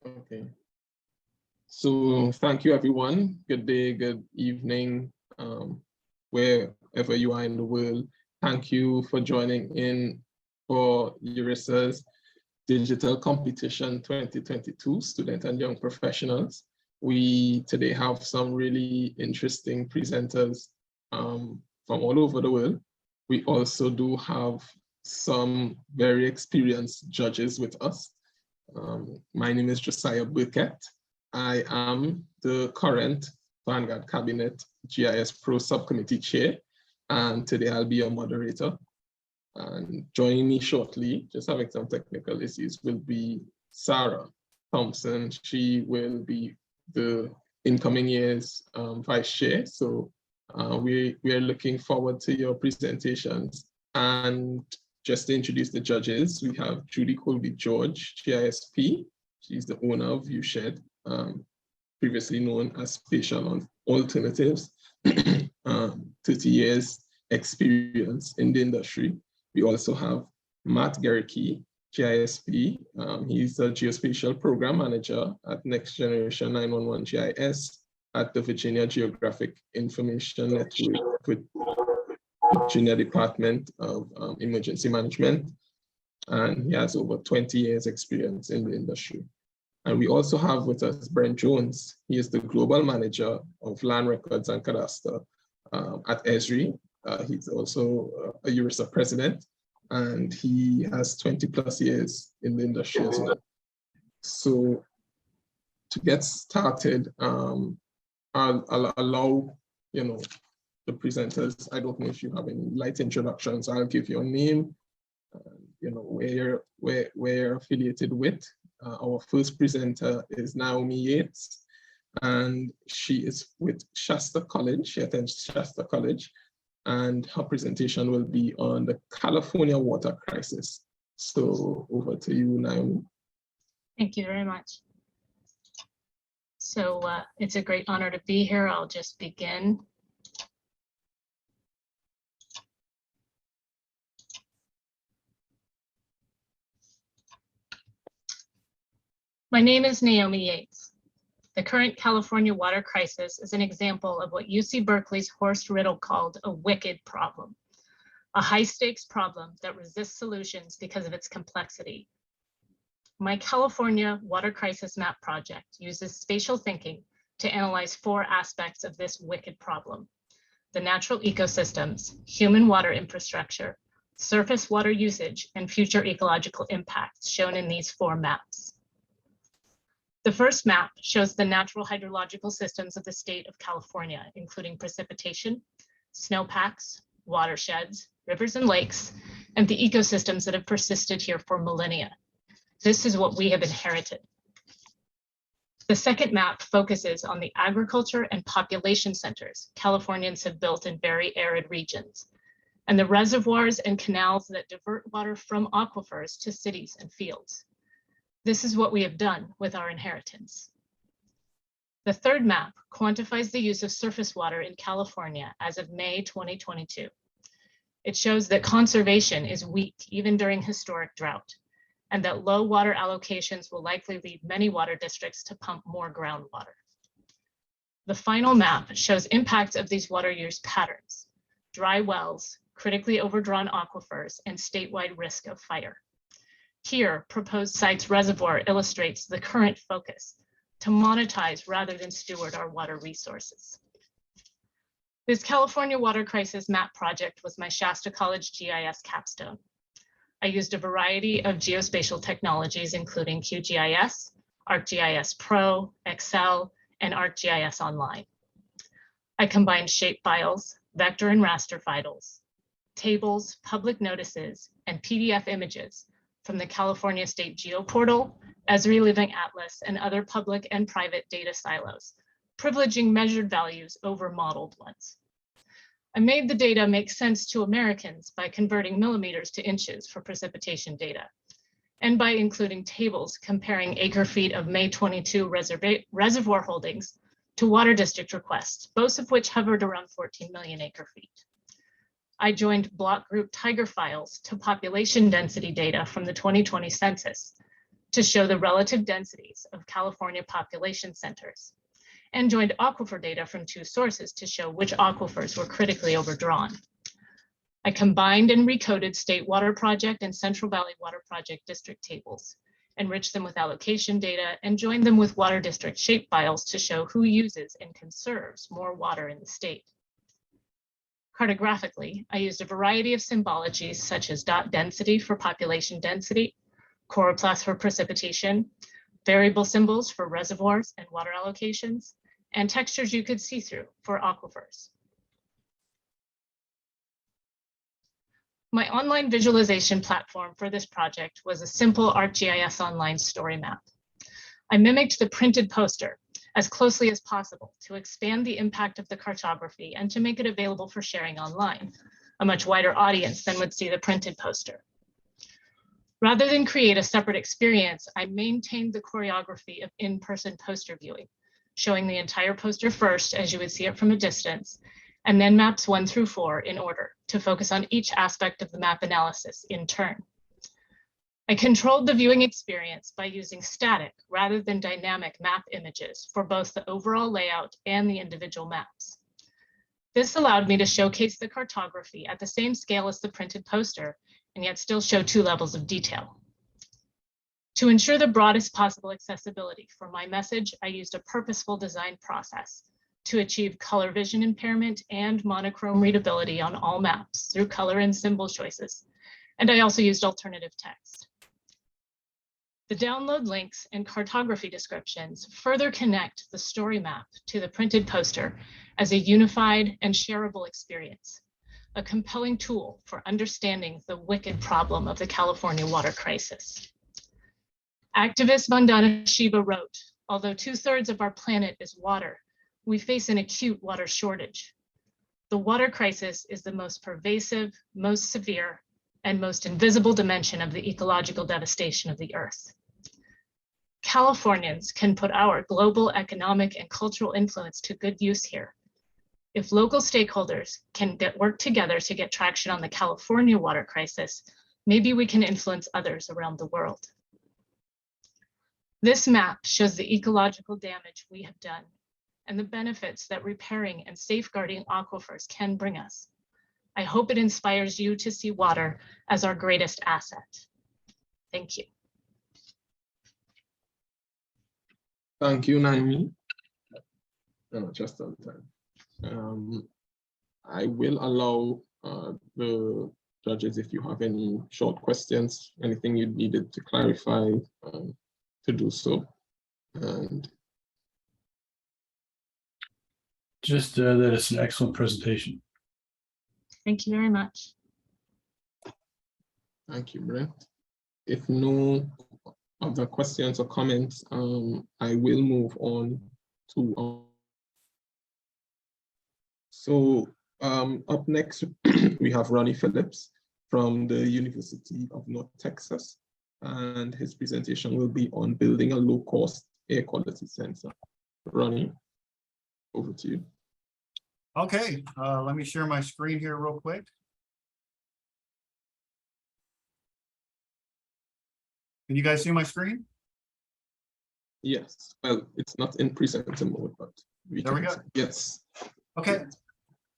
Okay. So thank you, everyone. Good day, good evening, wherever you are in the world. Thank you for joining in for URISA's Digital Competition 2022, Student and Young Professionals. We today have some really interesting presenters from all over the world. We also do have some very experienced judges with us. My name is Josiah Burkett. I am the current Vanguard Cabinet GIS Pro Subcommittee Chair, and today I'll be your moderator. And joining me shortly, just having some technical issues, will be Sarah Thompson. She will be the incoming year's Vice Chair. So we are looking forward to your presentations. And just to introduce the judges, we have Judy Colby-George, GISP. She's the owner of ViewShed, previously known as Spatial Alternatives, 30 years experience in the industry. We also have Matt Gerike, GISP. He's a geospatial program manager at Next Generation 911 GIS at the Virginia Geographic Information Network with Virginia Department of Emergency Management. And he has over 20 years experience in the industry. And we also have with us Brent Jones. He is the Global Manager of Land Records and Cadastre at Esri. He's also a URISA president, and he has 20+ years in the industry as well. So to get started, I'll allow the presenters. I don't know if you have any light introductions. I'll give your name, where you're affiliated with. Our first presenter is Naomi Yates, and she is with Shasta College. She attends Shasta College, and her presentation will be on the California water crisis. So over to you, Naomi. Thank you very much. So it's a great honor to be here. I'll just begin. My name is Naomi Yates. The current California water crisis is an example of what UC Berkeley's Horst Riddle called a wicked problem, a high-stakes problem that resists solutions because of its complexity. My California Water Crisis Map project uses spatial thinking to analyze 4 aspects of this wicked problem: the natural ecosystems, human water infrastructure, surface water usage, and future ecological impacts shown in these 4 maps. The first map shows the natural hydrological systems of the state of California, including precipitation, snowpacks, watersheds, rivers and lakes, and the ecosystems that have persisted here for millennia. This is what we have inherited. The second map focuses on the agriculture and population centers Californians have built in very arid regions, and the reservoirs and canals that divert water from aquifers to cities and fields. This is what we have done with our inheritance. The third map quantifies the use of surface water in California as of May 2022. It shows that conservation is weak even during historic drought, and that low water allocations will likely lead many water districts to pump more groundwater. The final map shows impacts of these water use patterns: dry wells, critically overdrawn aquifers, and statewide risk of fire. Here, proposed site's reservoir illustrates the current focus to monetize rather than steward our water resources. This California water crisis map project was my Shasta College GIS capstone. I used a variety of geospatial technologies, including QGIS, ArcGIS Pro, Excel, and ArcGIS Online. I combined shapefiles, vector and raster files, tables, public notices, and PDF images from the California State GeoPortal, Esri Living Atlas, and other public and private data silos, privileging measured values over modeled ones. I made the data make sense to Americans by converting millimeters to inches for precipitation data, and by including tables comparing acre feet of May 22 reservoir holdings to water district requests, both of which hovered around 14 million acre feet. I joined block group Tiger files to population density data from the 2020 census to show the relative densities of California population centers, and joined aquifer data from 2 sources to show which aquifers were critically overdrawn. I combined and recoded State Water Project and Central Valley Water Project district tables, enriched them with allocation data, and joined them with water district shapefiles to show who uses and conserves more water in the state. Cartographically, I used a variety of symbologies such as dot density for population density, choroplast for precipitation, variable symbols for reservoirs and water allocations, and textures you could see through for aquifers. My online visualization platform for this project was a simple ArcGIS Online story map. I mimicked the printed poster as closely as possible to expand the impact of the cartography and to make it available for sharing online, a much wider audience than would see the printed poster. Rather than create a separate experience, I maintained the choreography of in-person poster viewing, showing the entire poster first as you would see it from a distance, and then maps 1 through 4 in order to focus on each aspect of the map analysis in turn. I controlled the viewing experience by using static rather than dynamic map images for both the overall layout and the individual maps. This allowed me to showcase the cartography at the same scale as the printed poster and yet still show 2 levels of detail. To ensure the broadest possible accessibility for my message, I used a purposeful design process to achieve color vision impairment and monochrome readability on all maps through color and symbol choices. And I also used alternative text. The download links and cartography descriptions further connect the story map to the printed poster as a unified and shareable experience, a compelling tool for understanding the wicked problem of the California water crisis. Activist Vandana Shiva wrote, although 2/3 of our planet is water, we face an acute water shortage. The water crisis is the most pervasive, most severe, and most invisible dimension of the ecological devastation of the earth. Californians can put our global economic and cultural influence to good use here. If local stakeholders can work together to get traction on the California water crisis, maybe we can influence others around the world. This map shows the ecological damage we have done and the benefits that repairing and safeguarding aquifers can bring us. I hope it inspires you to see water as our greatest asset. Thank you. Thank you, Naomi. Just on time. I will allow the judges, if you have any short questions, anything you needed to clarify, to do so. And just that it's an excellent presentation. Thank you very much. Thank you, Brent. If no other questions or comments, I will move on to up next, we have Ronney Phillips from the University of North Texas, and his presentation will be on building a low-cost air quality sensor. Ronney, over to you. Okay, let me share my screen here real quick. Can you guys see my screen? Yes, well, it's not in presenter mode, but there we go. Yes. Okay.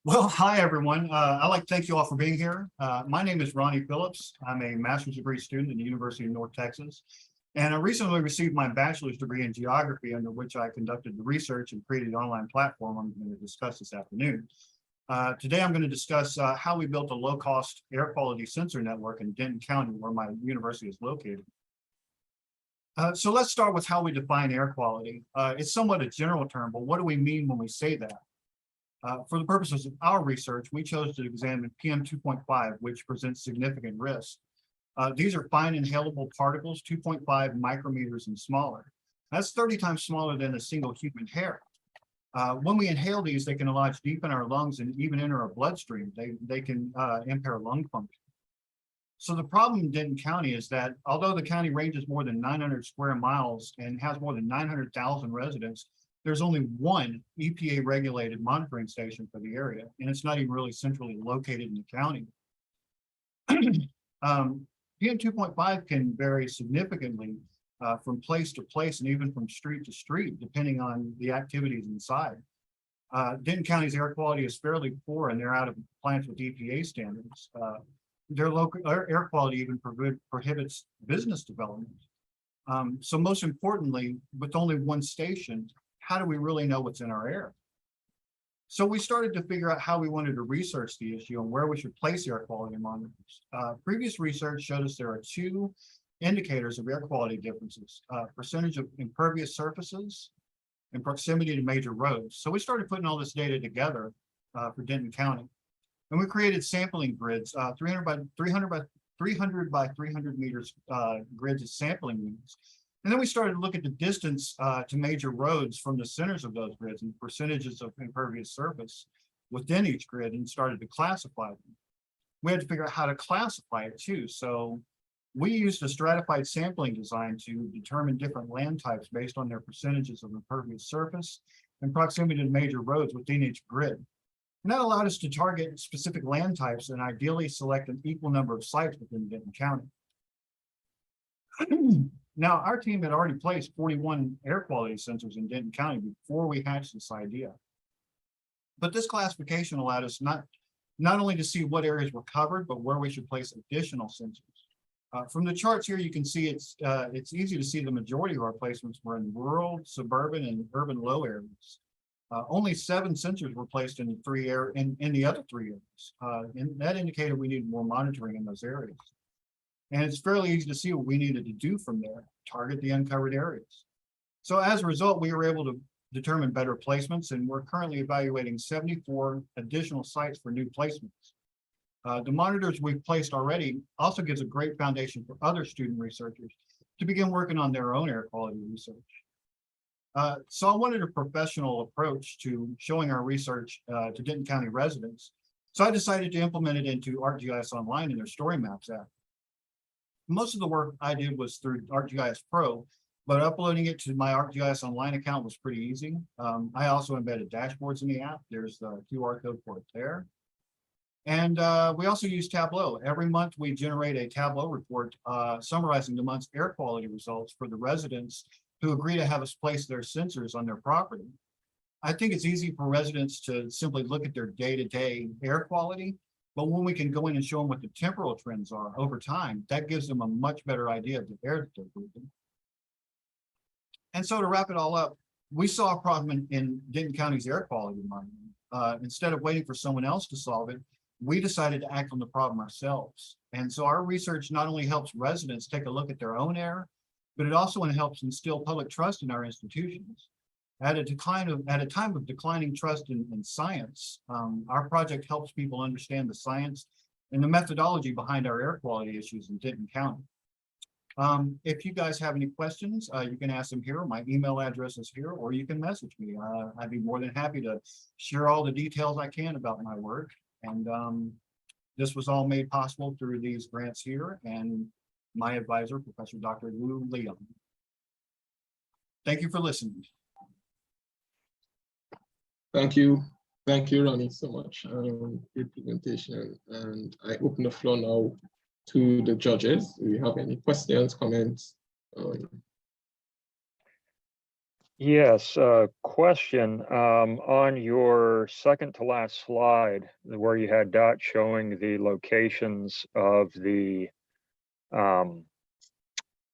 Well, hi, everyone. I'd like to thank you all for being here. My name is Ronney Phillips. I'm a master's degree student at the University of North Texas. And I recently received my bachelor's degree in geography, under which I conducted the research and created an online platform I'm going to discuss this afternoon. Today, I'm going to discuss how we built a low-cost air quality sensor network in Denton County, where my university is located. So let's start with how we define air quality. It's somewhat a general term, but what do we mean when we say that? For the purposes of our research, we chose to examine PM 2.5, which presents significant risk. These are fine inhalable particles, 2.5 micrometers and smaller. That's 30 times smaller than a single human hair. When we inhale these, they can lodge deep in our lungs and even enter our bloodstream. They can impair lung function. So the problem in Denton County is that although the county ranges more than 900 square miles and has more than 900,000 residents, there's only one EPA regulated monitoring station for the area, and it's not even really centrally located in the county. PM 2.5 can vary significantly from place to place and even from street to street, depending on the activities inside. Denton County's air quality is fairly poor, and they're out of compliance with EPA standards. Their local air quality even prohibits business development. So most importantly, with only one station, how do we really know what's in our air? So we started to figure out how we wanted to research the issue and where we should place air quality monitors. Previous research showed us there are two indicators of air quality differences: percentage of impervious surfaces and proximity to major roads. So we started putting all this data together for Denton County. And we created sampling grids, 300 by 300 meters grids of sampling units. And then we started to look at the distance to major roads from the centers of those grids and percentages of impervious surface within each grid, and started to classify them. We had to figure out how to classify it too. So we used a stratified sampling design to determine different land types based on their percentages of impervious surface and proximity to major roads within each grid. And that allowed us to target specific land types and ideally select an equal number of sites within Denton County. Now, our team had already placed 41 air quality sensors in Denton County before we hatched this idea. But this classification allowed us not only to see what areas were covered, but where we should place additional sensors. From the charts here, you can see it's easy to see the majority of our placements were in rural, suburban, and urban low areas. Only 7 sensors were placed in the other 3 areas. And that indicated we needed more monitoring in those areas. And it's fairly easy to see what we needed to do from there, target the uncovered areas. So as a result, we were able to determine better placements, and we're currently evaluating 74 additional sites for new placements. The monitors we've placed already also gives a great foundation for other student researchers to begin working on their own air quality research. So I wanted a professional approach to showing our research to Denton County residents. So I decided to implement it into ArcGIS Online in their Story Maps app. Most of the work I did was through ArcGIS Pro, but uploading it to my ArcGIS Online account was pretty easy. I also embedded dashboards in the app. There's the QR code for it there. And we also use Tableau. Every month we generate a Tableau report summarizing the month's air quality results for the residents who agree to have us place their sensors on their property. I think it's easy for residents to simply look at their day-to-day air quality, but when we can go in and show them what the temporal trends are over time, that gives them a much better idea of the air that they're breathing. And so to wrap it all up, we saw a problem in Denton County's air quality monitoring. Instead of waiting for someone else to solve it, we decided to act on the problem ourselves. And so our research not only helps residents take a look at their own air, but it also helps instill public trust in our institutions. At a time of declining trust in science, our project helps people understand the science and the methodology behind our air quality issues in Denton County. If you guys have any questions, you can ask them here. My email address is here, or you can message me. I'd be more than happy to share all the details I can about my work. And this was all made possible through these grants here and my advisor, Professor Dr. Lou Leon. Thank you for listening. Thank you, Ronney, so much. Good presentation, and I open the floor now to the judges. Do you have any questions, comments? Yes, question. On your second to last slide, where you had dots showing the locations of the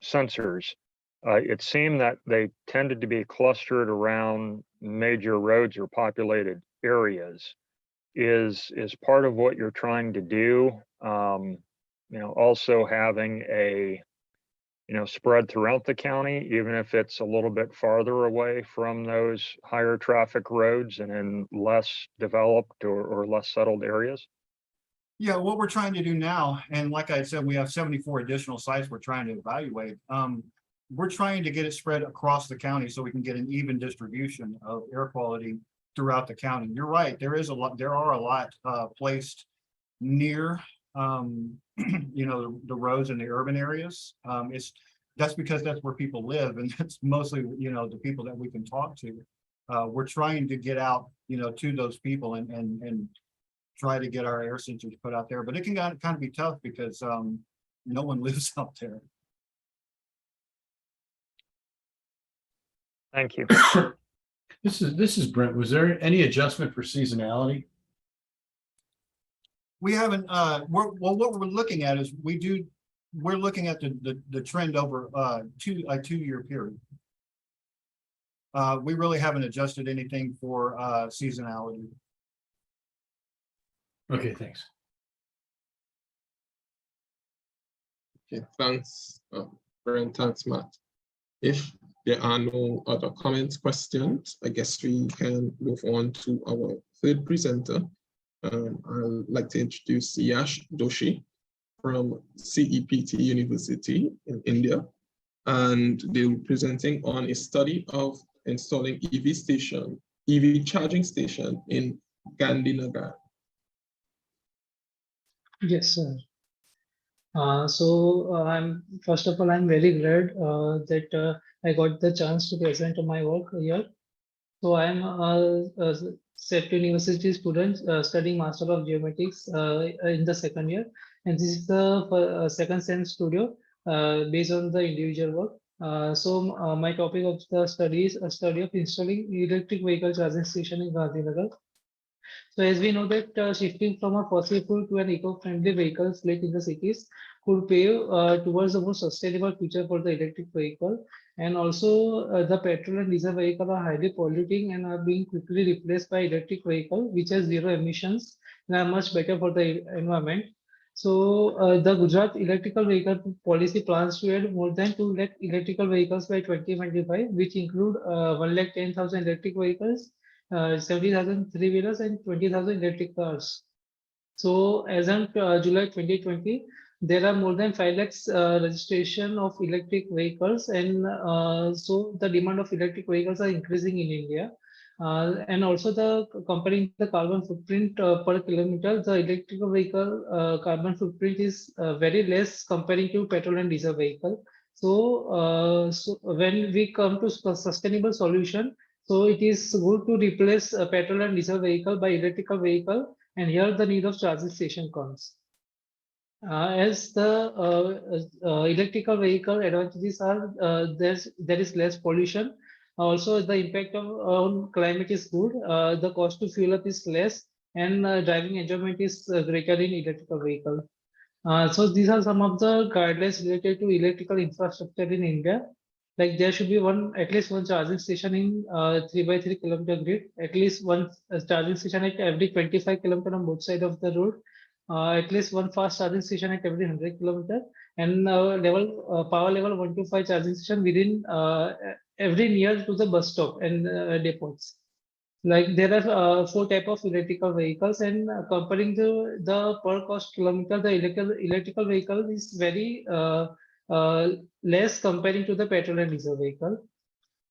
sensors, it seemed that they tended to be clustered around major roads or populated areas. Is part of what you're trying to do, also having a spread throughout the county, even if it's a little bit farther away from those higher traffic roads and in less developed or less settled areas? Yeah, what we're trying to do now, and like I said, we have 74 additional sites we're trying to evaluate. We're trying to get it spread across the county so we can get an even distribution of air quality throughout the county. You're right, there are a lot placed near the roads in the urban areas. That's because that's where people live, and that's mostly the people that we can talk to. We're trying to get out to those people and try to get our air sensors put out there, but it can kind of be tough because no one lives out there. Thank you. This is Brent. Was there any adjustment for seasonality? We haven't, well, what we're looking at is we're looking at the trend over a 2-year period. We really haven't adjusted anything for seasonality. Okay, thanks. Okay, thanks, Brent, thanks, Matt. If there are no other comments, questions, I guess we can move on to our third presenter. I'd like to introduce Yashi Doshi from CEPT University in India, and they'll be presenting on a study of installing EV charging station in Gandhinagar. Yes, sir. I'm first of all, I'm very glad that I got the chance to present my work here. So I'm a CEPT University student studying Master of Geomatics in the second year, and this is the second sem studio based on the individual work. My topic of the study is a study of installing electric vehicle charging station in Gandhinagar. So as we know that shifting from a fossil fuel to an eco-friendly vehicle fleet in the cities could pave towards a more sustainable future for the electric vehicle. And also the petrol and diesel vehicle are highly polluting and are being quickly replaced by electric vehicle, which has zero emissions and are much better for the environment. So the Gujarat electrical vehicle policy plans to add more than 2 lakh electrical vehicles by 2025, which include 1,10,000 electric vehicles, 70,000 three-wheelers and 20,000 electric cars. So as on July 2020, there are more than 5 lakhs registration of electric vehicles, and so the demand of electric vehicles are increasing in India. And also comparing the carbon footprint per kilometer, the electrical vehicle carbon footprint is very less comparing to petrol and diesel vehicle. So when we come to sustainable solution, so it is good to replace a petrol and diesel vehicle by electrical vehicle, and here the need of charging station comes. As the electrical vehicle advantages are, there is less pollution. Also, the impact on climate is good. The cost to fuel up is less, and driving enjoyment is greater in electrical vehicle. So these are some of the guidelines related to electrical infrastructure in India. Like there should be at least one charging station in 3x3 kilometer grid, at least one charging station at every 25 kilometer on both sides of the road, at least one fast charging station at every 100 kilometer, and power level 1 to 5 charging station within every near to the bus stop and depots. Like there are 4 types of electrical vehicles, and comparing the per cost kilometer, the electrical vehicle is very less comparing to the petrol and diesel vehicle.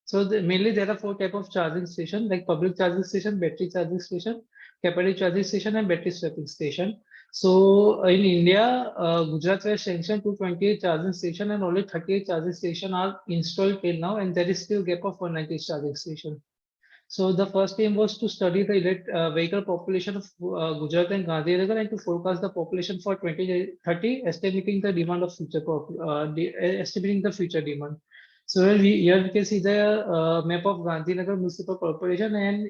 So mainly there are 4 types of charging station, like public charging station, battery charging station, capacity charging station, and battery swapping station. So in India, Gujarat has sanctioned 228 charging station, and only 38 charging station are installed till now, and there is still gap of 190 charging station. So the first aim was to study the vehicle population of Gujarat and Gandhinagar, and to forecast the population for 2030, estimating the demand of estimating the future demand. So here we can see the map of Gandhinagar municipal corporation, and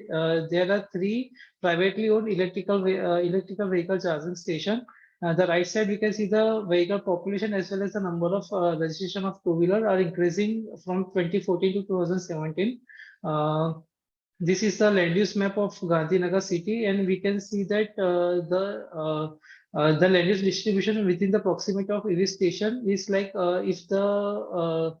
there are 3 privately owned electrical vehicle charging station. The right side we can see the vehicle population as well as the number of registration of two-wheeler are increasing from 2014 to 2017. This is the land use map of Gandhinagar city, and we can see that the land use distribution within the proximity of EV station is like if the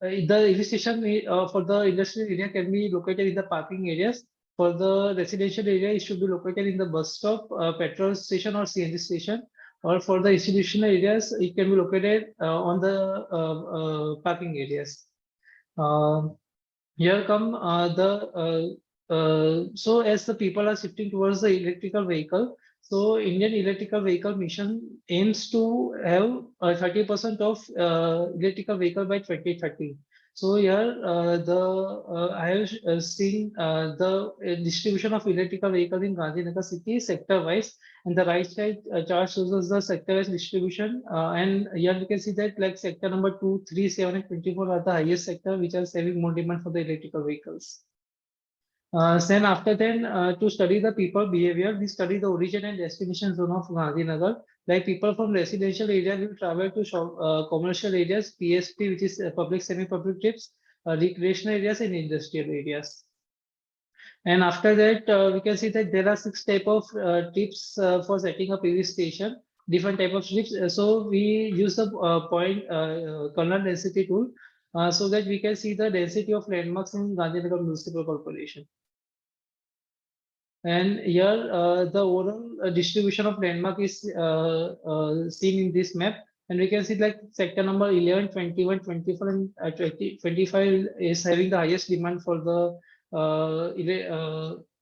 EV station for the industrial area can be located in the parking areas. For the residential area, it should be located in the bus stop, petrol station, or CNG station. Or for the institutional areas, it can be located on the parking areas. Here come so as the people are shifting towards the electrical vehicle, so Indian electrical vehicle mission aims to have 30% of electrical vehicle by 2030. So here I have seen the distribution of electrical vehicles in Gandhinagar city sector wise, and the right side chart shows us the sector wise distribution. And here we can see that like sector number 2, 3, 7, and 24 are the highest sector which are having more demand for the electrical vehicles. Then after then, to study the people behavior, we study the origin and destination zone of Gandhinagar. Like people from residential area will travel to commercial areas, PSP, which is public semi-public trips, recreational areas, and industrial areas. And after that, we can see that there are 6 type of trips for setting up PV station, different type of trips. So we use the point kernel density tool so that we can see the density of landmarks in Gandhinagar Municipal Corporation. And here the overall distribution of landmark is seen in this map. And we can see like sector number 11, 21, 24, and 25 is having the highest demand for the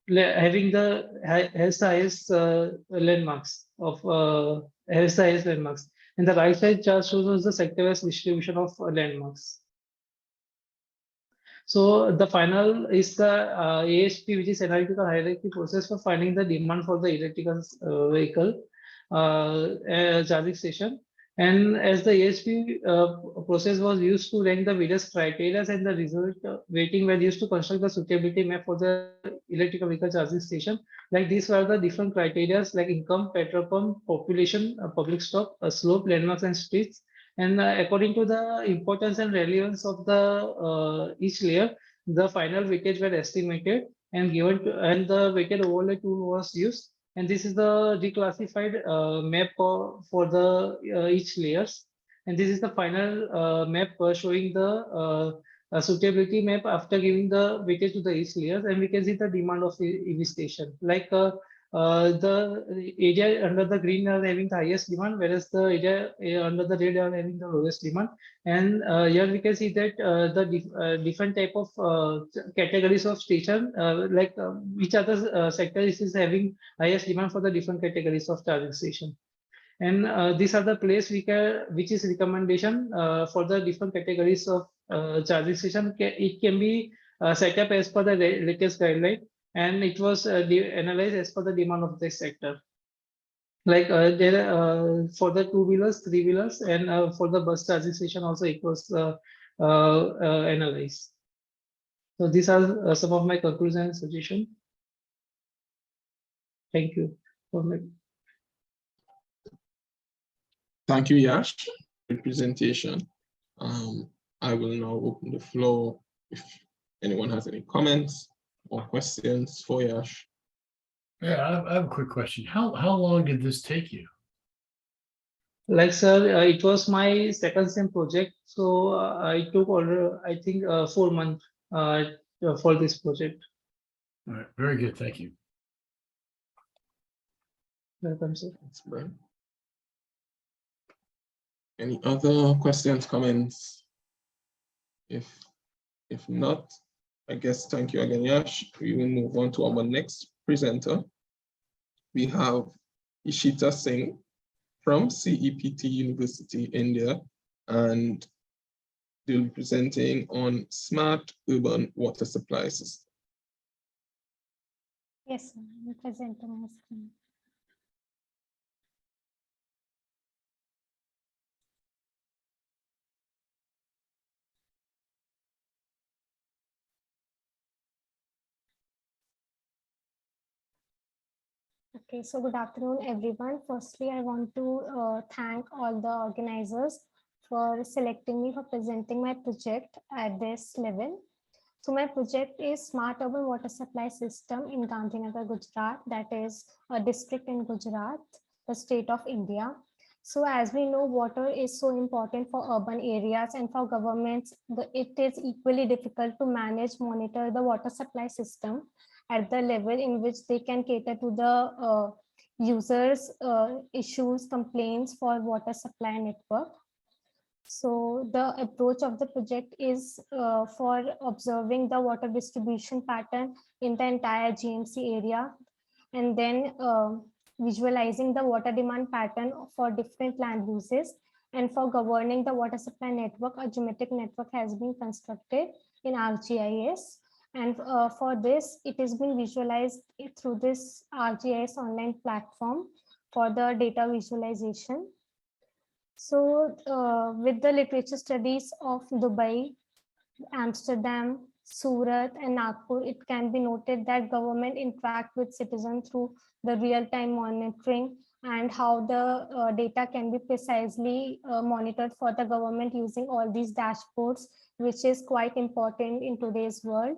has the highest landmarks of has the highest landmarks. And the right side chart shows us the sector-wise distribution of landmarks. So the final is the ASP, which is analytical hierarchy process for finding the demand for the electrical vehicle charging station. And as the ASP process was used to rank the various criteria, and the result weighting were used to construct the suitability map for the electrical vehicle charging station. Like these were the different criteria like income, petrol pump, population, public stock, slope, landmarks, and streets. And according to the importance and relevance of the each layer, the final weightage were estimated and given to, and the weighted overlay tool was used. And this is the declassified map for the each layers. And this is the final map showing the suitability map after giving the weightage to the each layers. And we can see the demand of the EV station. Like the area under the green are having the highest demand, whereas the area under the red are having the lowest demand. And here we can see that the different type of categories of station, like which other sectors is having highest demand for the different categories of charging station. And these are the place which is recommendation for the different categories of charging station. It can be set up as per the latest guideline, and it was analyzed as per the demand of this sector. Like there for the 2-wheelers, 3-wheelers, and for the bus charging station also it was analyzed. So these are some of my conclusions and suggestions. Thank you for me. Thank you, Yash, for the presentation. I will now open the floor if anyone has any comments or questions for Yash. Yeah, I have a quick question. How long did this take you? Like, sir, it was my second sem project, so I took order, I think 4 months for this project. All right, very good. Thank you. Welcome, sir. Thanks, Brent. Any other questions, comments? If not, I guess thank you again, Yash. We will move on to our next presenter. We have Ishita Singh from CEPT University, India, and they'll be presenting on smart urban water supply system. Yes, sir. I'm presenting my screen. Okay, so good afternoon, everyone. Firstly, I want to thank all the organizers for selecting me for presenting my project at this level. So my project is Smart Urban Water Supply System in Gandhinagar, Gujarat, that is a district in Gujarat, the state of India. So as we know, water is so important for urban areas and for governments. It is equally difficult to manage, monitor the water supply system at the level in which they can cater to the users' issues, complaints for water supply network. So the approach of the project is for observing the water distribution pattern in the entire GMC area, and then visualizing the water demand pattern for different land uses, And for governing the water supply network, a geometric network has been constructed in ArcGIS. And for this, it has been visualized through this ArcGIS online platform for the data visualization. So with the literature studies of Dubai, Amsterdam, Surat, and Nagpur, it can be noted that government interact with citizens through the real-time monitoring and how the data can be precisely monitored for the government using all these dashboards, which is quite important in today's world.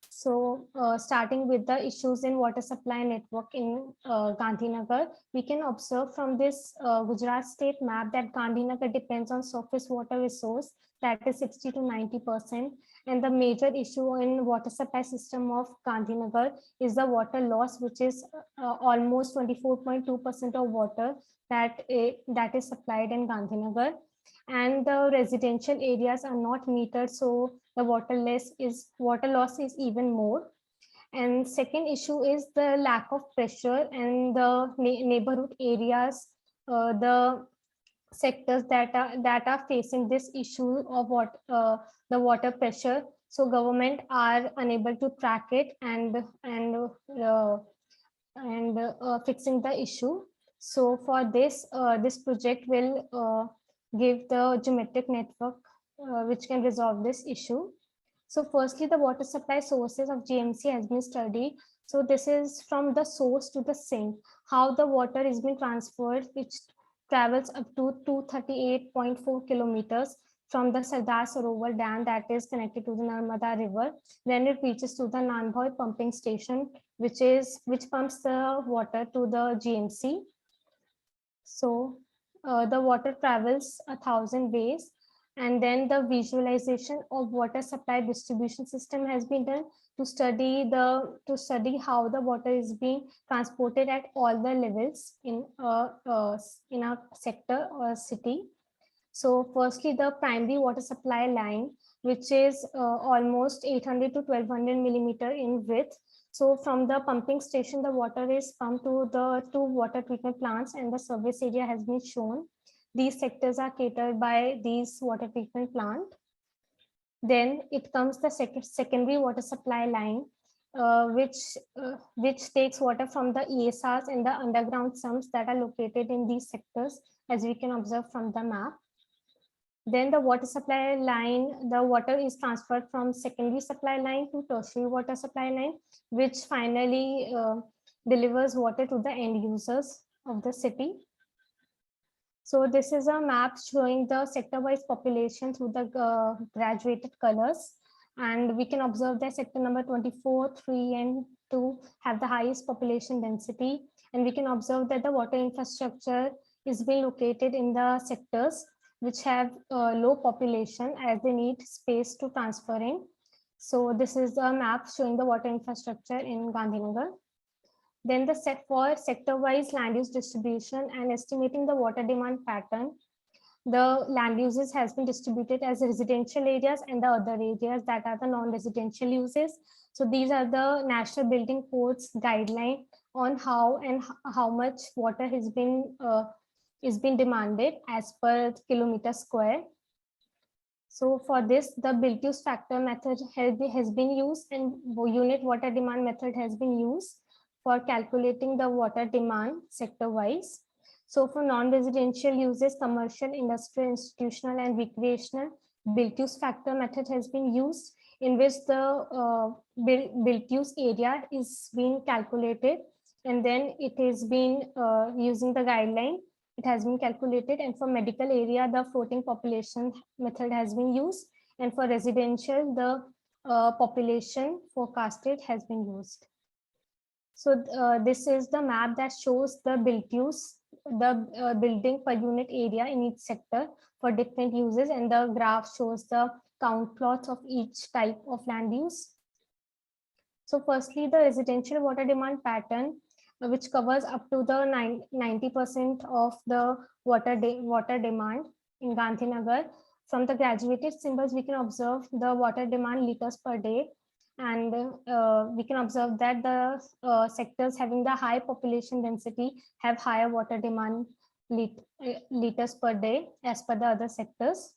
So starting with the issues in water supply network in Gandhinagar, we can observe from this Gujarat state map that Gandhinagar depends on surface water resource, that is 60 to 90%. And the major issue in water supply system of Gandhinagar is the water loss, which is almost 24.2% of water that is supplied in Gandhinagar. And the residential areas are not metered, so the water loss is even more. And second issue is the lack of pressure and the neighborhood areas, the sectors that are facing this issue of the water pressure. So government are unable to track it and fixing the issue. So for this, this project will give the geometric network which can resolve this issue. So firstly, the water supply sources of GMC has been studied. So this is from the source to the sink, how the water is being transferred, which travels up to 238.4 kilometers from the Sardar Sarovar Dam that is connected to the Narmada River. Then it reaches to the Nanbhoi pumping station, which pumps the water to the GMC. So the water travels 1,000 ways, and then the visualization of water supply distribution system has been done to study how the water is being transported at all the levels in a sector or city. So firstly, the primary water supply line, which is almost 800 to 1200 millimeter in width. So from the pumping station, the water is pumped to the two water treatment plants, and the service area has been shown. These sectors are catered by these water treatment plant. Then it comes the secondary water supply line, which takes water from the ESRs and the underground sumps that are located in these sectors, as we can observe from the map. Then the water supply line, the water is transferred from secondary supply line to tertiary water supply line, which finally delivers water to the end users of the city. So this is a map showing the sector-wise population through the graduated colors. And we can observe that sector number 24, 3, and 2 have the highest population density. And we can observe that the water infrastructure is being located in the sectors which have low population, as they need space to transfer in. So this is a map showing the water infrastructure in Gandhinagar. Then the for sector-wise land use distribution and estimating the water demand pattern, the land uses has been distributed as residential areas and the other areas that are the non-residential uses. So these are the National Building Code's guideline on how much water has been is being demanded as per kilometer square. So for this, the built use factor method has been used, and unit water demand method has been used for calculating the water demand sector wise. So for non-residential uses, commercial, industrial, institutional, and recreational, built use factor method has been used, in which the built use area is being calculated, and then it is being using the guideline. It has been calculated, and for medical area, the floating population method has been used, and for residential, the population forecasted has been used. So this is the map that shows the built use, the building per unit area in each sector for different uses, and the graph shows the count plots of each type of land use. So firstly, the residential water demand pattern, which covers up to the 90% of the water demand in Gandhinagar. From the graduated symbols, we can observe the water demand liters per day, and we can observe that the sectors having the high population density have higher water demand liters per day as per the other sectors.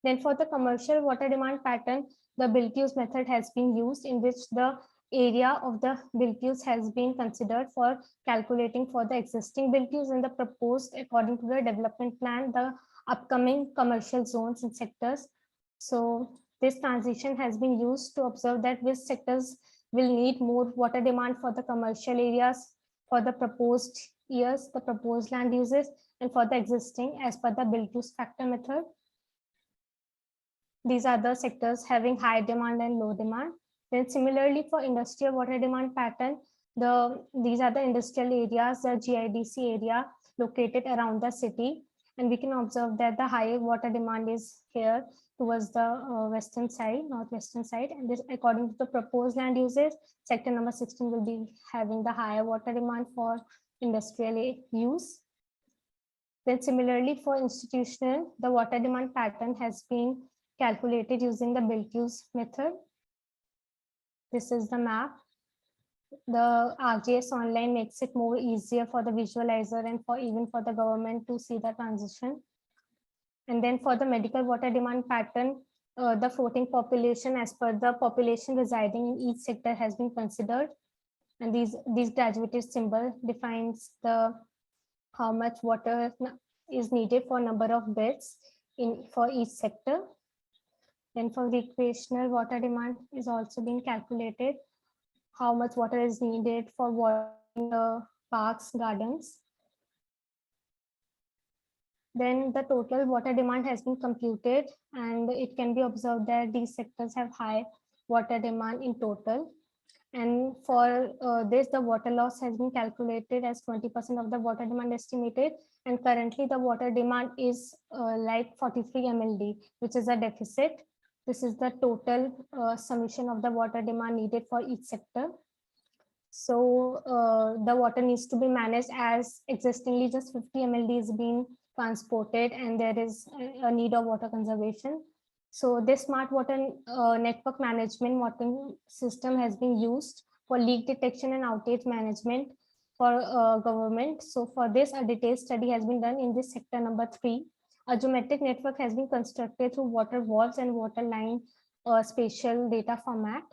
Then for the commercial water demand pattern, the built use method has been used, in which the area of the built use has been considered for calculating for the existing built use and the proposed according to the development plan, the upcoming commercial zones and sectors. So this transition has been used to observe that which sectors will need more water demand for the commercial areas for the proposed years, the proposed land uses, and for the existing as per the built use factor method. These are the sectors having high demand and low demand. Then similarly for industrial water demand pattern, these are the industrial areas, the GIDC area located around the city. And we can observe that the higher water demand is here towards the western side, northwestern side. And this, according to the proposed land uses, sector number 16 will be having the higher water demand for industrial use. Then similarly for institutional, the water demand pattern has been calculated using the built use method. This is the map. The RGS online makes it more easier for the visualizer and for even for the government to see the transition. And then for the medical water demand pattern, the floating population as per the population residing in each sector has been considered. And these graduated symbol defines the how much water is needed for number of beds for each sector. Then for recreational water demand is also being calculated, how much water is needed for watering the parks, gardens. Then the total water demand has been computed, and it can be observed that these sectors have high water demand in total. And for this, the water loss has been calculated as 20% of the water demand estimated. And currently the water demand is like 43 MLD, which is a deficit. This is the total summation of the water demand needed for each sector. So the water needs to be managed as existingly just 50 MLD is being transported, and there is a need of water conservation. So this smart water network management water system has been used for leak detection and outage management for government. So for this, a detailed study has been done in this sector number 3. A geometric network has been constructed through water valves and water line spatial data format.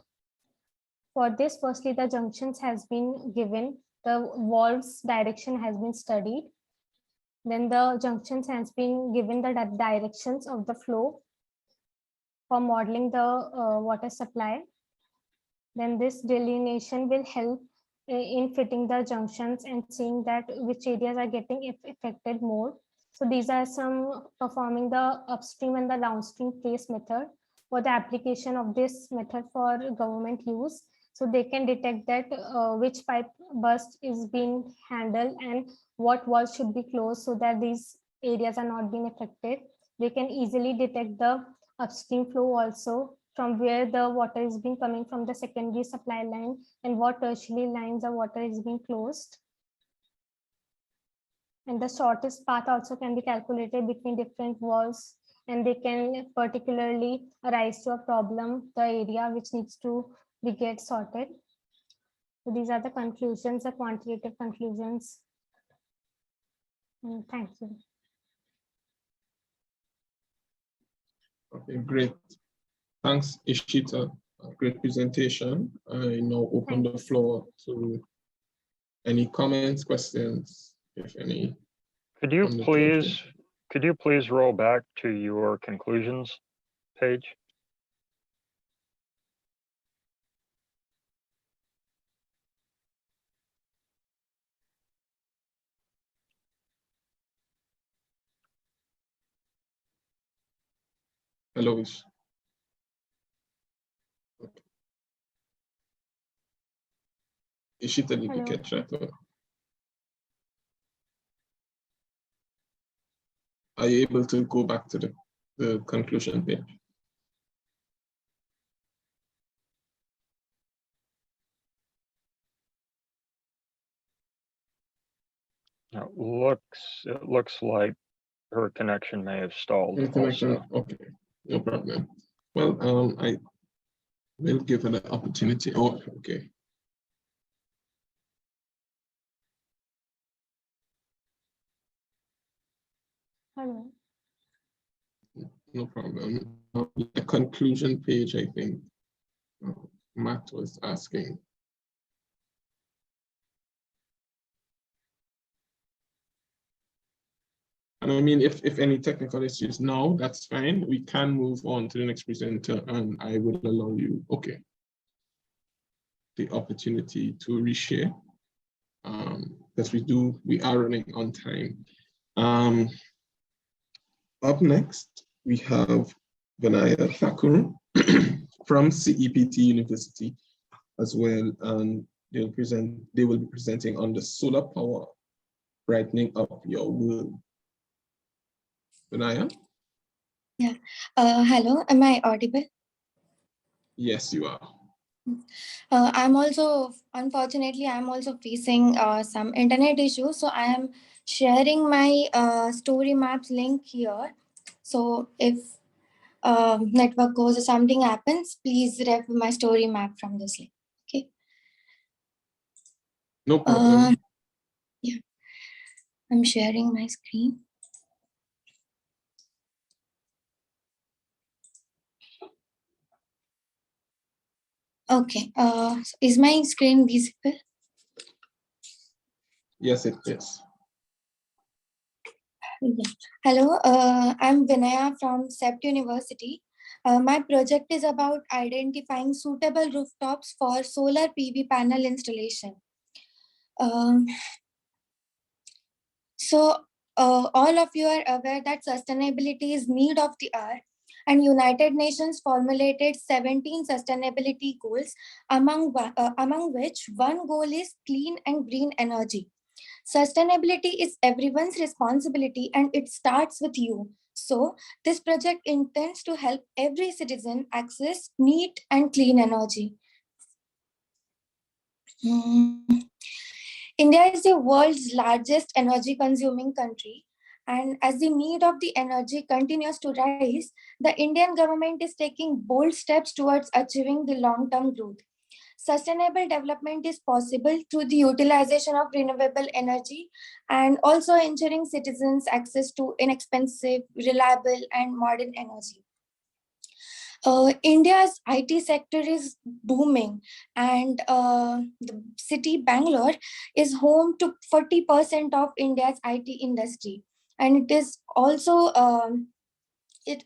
For this, firstly, the junctions has been given, the valves direction has been studied. Then the junctions has been given the directions of the flow for modeling the water supply. Then this delineation will help in fitting the junctions and seeing that which areas are getting affected more. So these are some performing the upstream and the downstream trace method for the application of this method for government use. So they can detect that which pipe burst is being handled and what walls should be closed so that these areas are not being affected. They can easily detect the upstream flow also, from where the water is being coming from the secondary supply line and what tertiary lines of water is being closed. And the shortest path also can be calculated between different walls, and they can particularly arise to a problem, the area which needs to be get sorted. So these are the conclusions, the quantitative conclusions. And thank you. Okay, great. Thanks, Ishita. Great presentation. I now open the floor to any comments, questions, if any. Could you please roll back to your conclusions page? Hello, Ish. Okay. Ishita, did you catch that? Are you able to go back to the conclusion page? It looks like her connection may have stalled. Connection. Okay, no problem. Well, I will give her the opportunity. Oh, okay. Hello. No problem. The conclusion page, I think Matt was asking. And I mean, if any technical issues now, that's fine. We can move on to the next presenter and I will allow you, okay, the opportunity to reshare. Because we are running on time. Up next, we have Vinaya Thakur from CEPT University as well, and they will be presenting on the solar power brightening up your world. Vinaya? Yeah. Hello, am I audible? Yes, you are. Unfortunately, I'm also facing some internet issues. So I am sharing my story maps link here. So if network goes or something happens, please ref my story map from this link. Okay. No problem. Yeah. I'm sharing my screen. Okay. Is my screen visible? Yes, it is. Yeah. Hello, I'm Vinaya from CEPT University. My project is about identifying suitable rooftops for solar PV panel installation. All of you are aware that sustainability is need of the hour, and United Nations formulated 17 sustainability goals, among which one goal is clean and green energy. Sustainability is everyone's responsibility and it starts with you. So this project intends to help every citizen access neat and clean energy. India is the world's largest energy consuming country. And as the need of the energy continues to rise, the Indian government is taking bold steps towards achieving the long-term growth. Sustainable development is possible through the utilization of renewable energy and also ensuring citizens access to inexpensive, reliable, and modern energy. India's IT sector is booming, and the city Bangalore is home to 40% of India's IT industry, and it is also it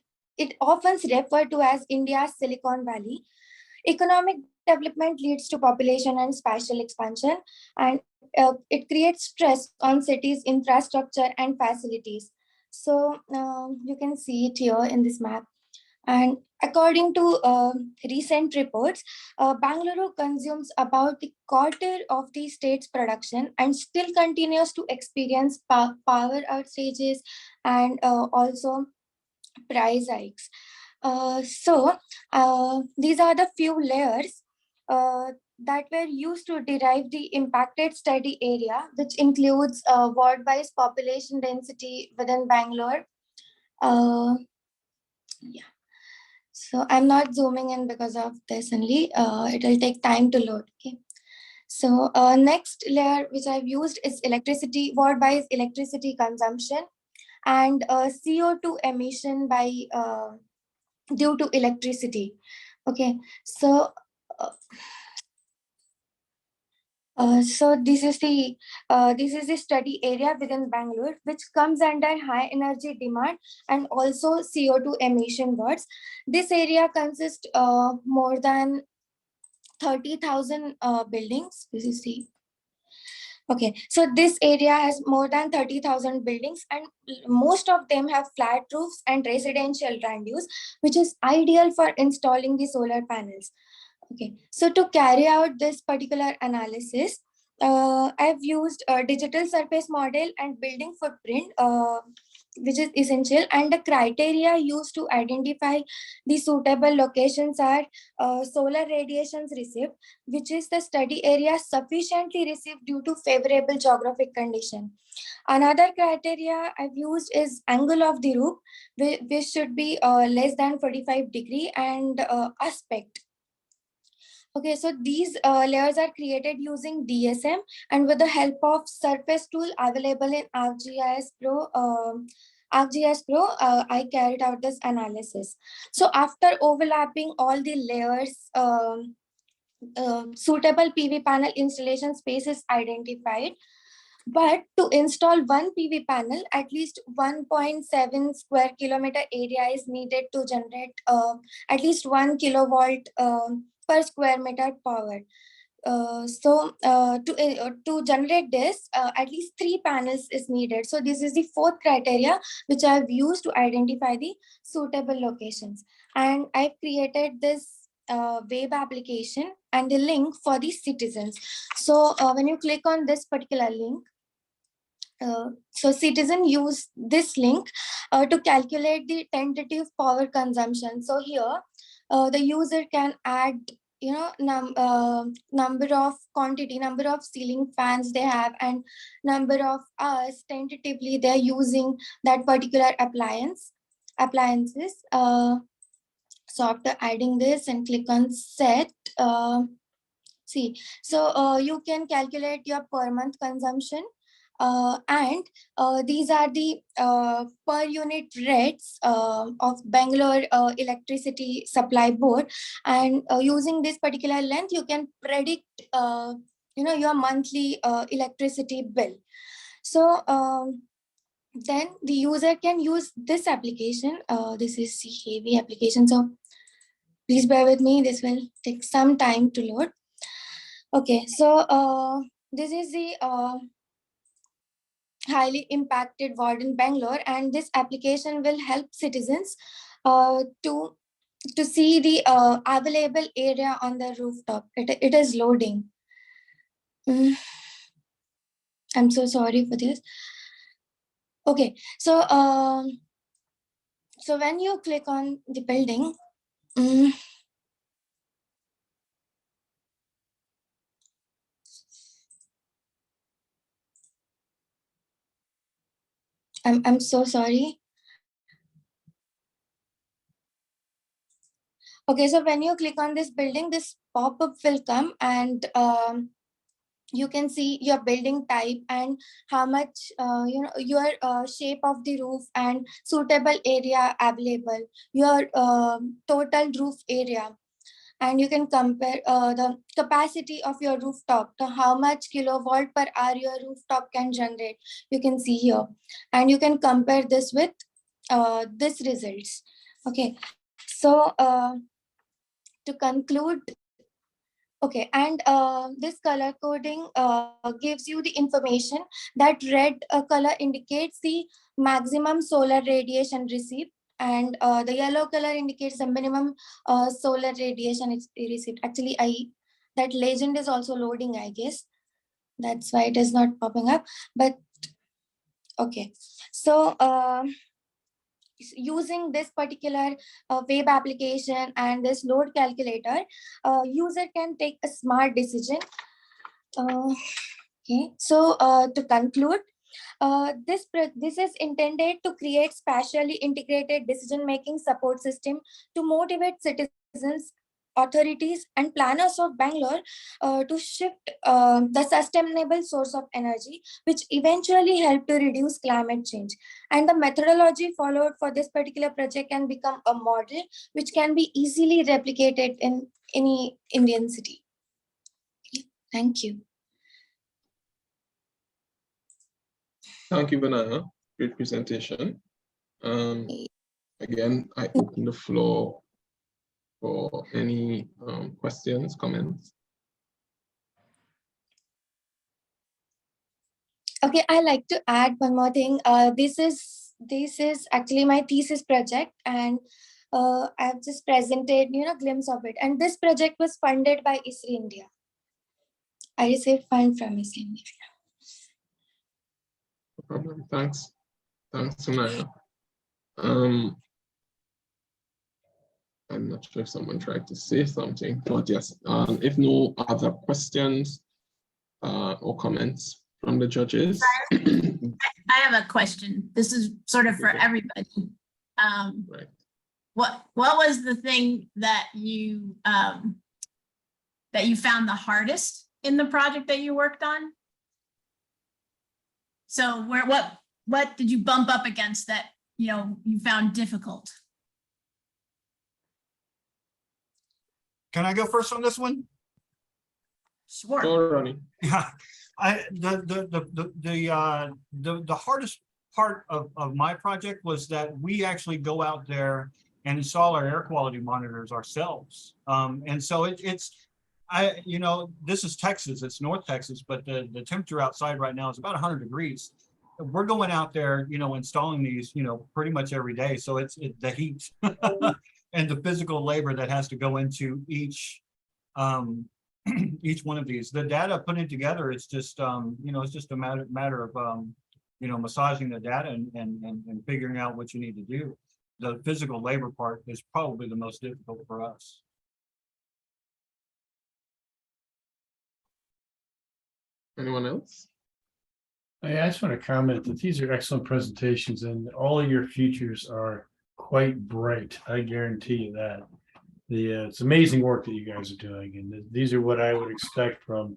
often referred to as India's Silicon Valley. Economic development leads to population and spatial expansion, and it creates stress on cities' infrastructure and facilities. So you can see it here in this map. And according to recent reports, Bangalore consumes about a quarter of the state's production and still continues to experience power outages and also price hikes. These are the few layers that were used to derive the impacted study area, which includes ward-wise population density within Bangalore. Yeah. So I'm not zooming in because of this only. It will take time to load. Okay. So next layer which I've used is electricity, ward-wise electricity consumption and CO2 emission by due to electricity. Okay, so this is the study area within Bangalore, which comes under high energy demand and also CO2 emission wards. This area consists more than 30,000 buildings. This is the Okay, so this area has more than 30,000 buildings and most of them have flat roofs and residential land use, which is ideal for installing the solar panels. Okay, so to carry out this particular analysis, I've used a digital surface model and building footprint, which is essential, and the criteria used to identify the suitable locations are solar radiations received, which is the study area sufficiently received due to favorable geographic condition. Another criteria I've used is angle of the roof, which should be less than 45 degree and aspect. Okay, so these layers are created using DSM and with the help of surface tool available in ArcGIS Pro. ArcGIS Pro, I carried out this analysis. So after overlapping all the layers, suitable PV panel installation space is identified. But to install one PV panel, at least 1.7 square kilometer area is needed to generate at least 1 kilowatt per square meter power. To generate this, at least 3 panels is needed. So this is the 4th criteria which I've used to identify the suitable locations. And I've created this web application and the link for the citizens. So when you click on this particular link, so citizen use this link to calculate the tentative power consumption. So here the user can add, you know, number of ceiling fans they have and number of hours tentatively they're using that particular appliances. So after adding this and click on set, you can calculate your per month consumption. And these are the per unit rates of Bangalore Electricity Supply Board. And using this particular length, you can predict, your monthly electricity bill. So then the user can use this application. This is the heavy application, so please bear with me. This will take some time to load. Okay, so this is the highly impacted ward in Bangalore, and this application will help citizens to see the available area on the rooftop. It is loading. I'm so sorry for this. Okay, so so when you click on the building, I'm so sorry. Okay, so when you click on this building, this pop-up will come, and you can see your building type and how much, your shape of the roof and suitable area available, your total roof area. And you can compare the capacity of your rooftop to how much kilowatt per hour your rooftop can generate. You can see here, and you can compare this with this results. Okay, so to conclude, okay, and this color coding gives you the information that red color indicates the maximum solar radiation received, and the yellow color indicates the minimum solar radiation it's received. Actually, that legend is also loading, I guess. That's why it is not popping up. But okay, so using this particular web application and this load calculator, user can take a smart decision. Okay, so to conclude, this is intended to create spatially integrated decision-making support system to motivate citizens, authorities, and planners of Bangalore to shift the sustainable source of energy, which eventually help to reduce climate change. And the methodology followed for this particular project can become a model which can be easily replicated in any Indian city. Thank you. Thank you, Vinaya. Great presentation. Again, I open the floor for any questions, comments. Okay, I like to add one more thing. This is actually my thesis project, and I've just presented, glimpse of it. And this project was funded by ISRI India. I received fund from ISRI India. No problem. Thanks. Thanks, Vinaya. I'm not sure if someone tried to say something, but yes, if no other questions or comments from the judges. I have a question. This is sort of for everybody. Right. What was the thing that you found the hardest in the project that you worked on? So what did you bump up against that you found difficult? Can I go first on this one? Sure. Sure, Ronney. Yeah, the hardest part of my project was that we actually go out there and install our air quality monitors ourselves. And so this is Texas, it's North Texas, but the temperature outside right now is about 100 degrees. We're going out there, installing these, pretty much every day. So it's the heat and the physical labor that has to go into each one of these. The data putting together, it's just it's just a matter of massaging the data and figuring out what you need to do. The physical labor part is probably the most difficult for us. Anyone else? I just want to comment that these are excellent presentations and all of your futures are quite bright. I guarantee you that. It's amazing work that you guys are doing, and these are what I would expect from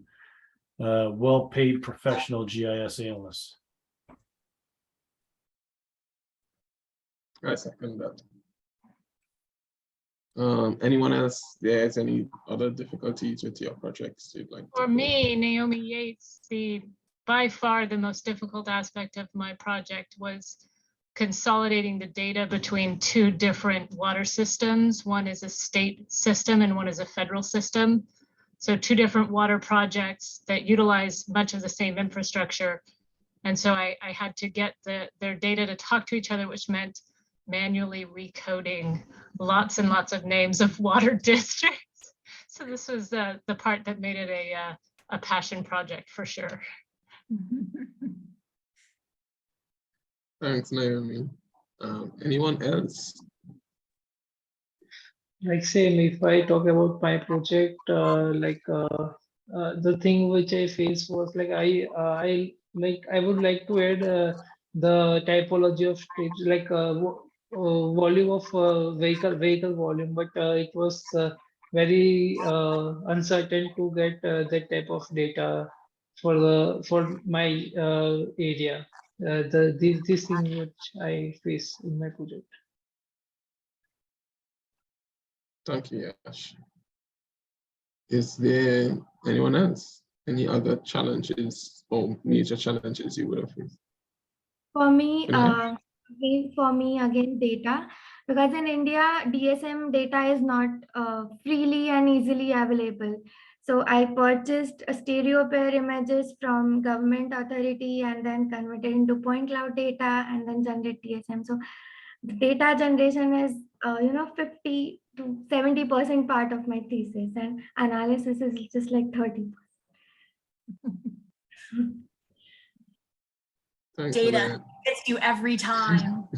well-paid professional GIS analysts. I second that. Anyone else? There's any other difficulties with your projects you'd like? For me, Naomi Yates, by far the most difficult aspect of my project was consolidating the data between two different water systems. One is a state system and one is a federal system. So two different water projects that utilize much of the same infrastructure. And so I had to get their data to talk to each other, which meant manually recoding lots and lots of names of water districts. So this was the part that made it a passion project for sure. Thanks, Naomi. Anyone else? Like same, if I talk about my project, the thing which I faced was like I would like to add the typology of streets, like volume of vehicle volume, but it was very uncertain to get that type of data for my area. This thing which I face in my project. Thank you, Yash. Is there anyone else? Any other challenges or major challenges you would have faced? For me, Vinaya? again, data, because in India, DSM data is not freely and easily available. So I purchased a stereo pair images from government authority and then converted into point cloud data and then generate DSM. So the data generation is 50 to 70% part of my thesis, and analysis is just like 30%. Thanks, Data Vinaya. gets you every time.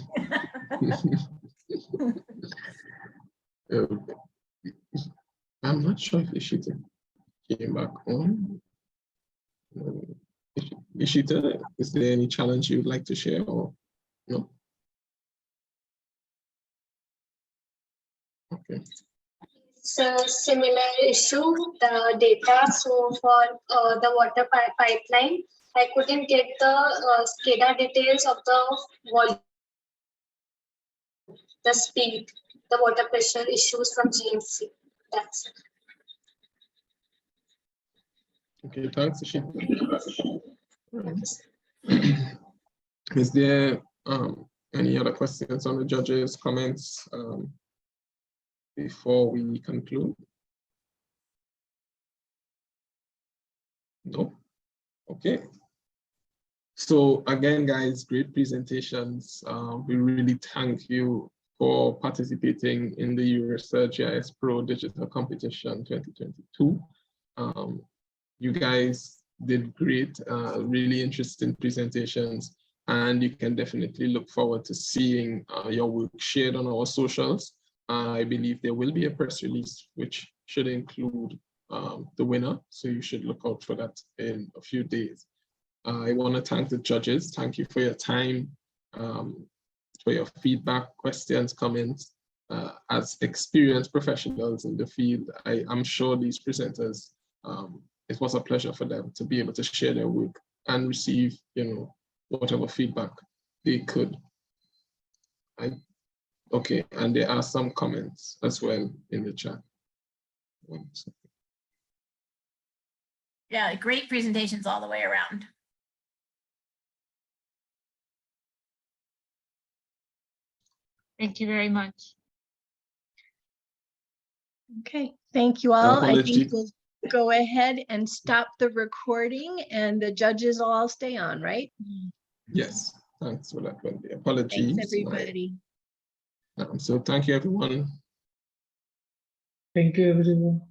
I'm not sure if Ishita came back on. Ishita, is there any challenge you'd like to share or no? Okay. So similar issue, the data. So for the water pipeline, I couldn't get the SCADA details of the volume, the speed, the water pressure issues from GMC. That's it. Okay, thanks, Ishita. Is there any other questions on the judges' comments before we conclude? No? Okay. So again, guys, great presentations. We really thank you for participating in the URISA GIS Pro Digital Competition 2022. You guys did great, really interesting presentations, and you can definitely look forward to seeing your work shared on our socials. I believe there will be a press release which should include the winner, so you should look out for that in a few days. I want to thank the judges. Thank you for your time, for your feedback, questions, comments. As experienced professionals in the field, I'm sure these presenters, it was a pleasure for them to be able to share their work and receive, whatever feedback they could. Okay, and there are some comments as well in the chat. 1 second. Yeah, great presentations all the way around. Thank you very much. Okay, thank you all. I think Apology. we'll go ahead and stop the recording and the judges will all stay on, right? Yes, thanks for that, Wendy. Apologies. Thanks, everybody. So thank you, everyone. Thank you, everyone.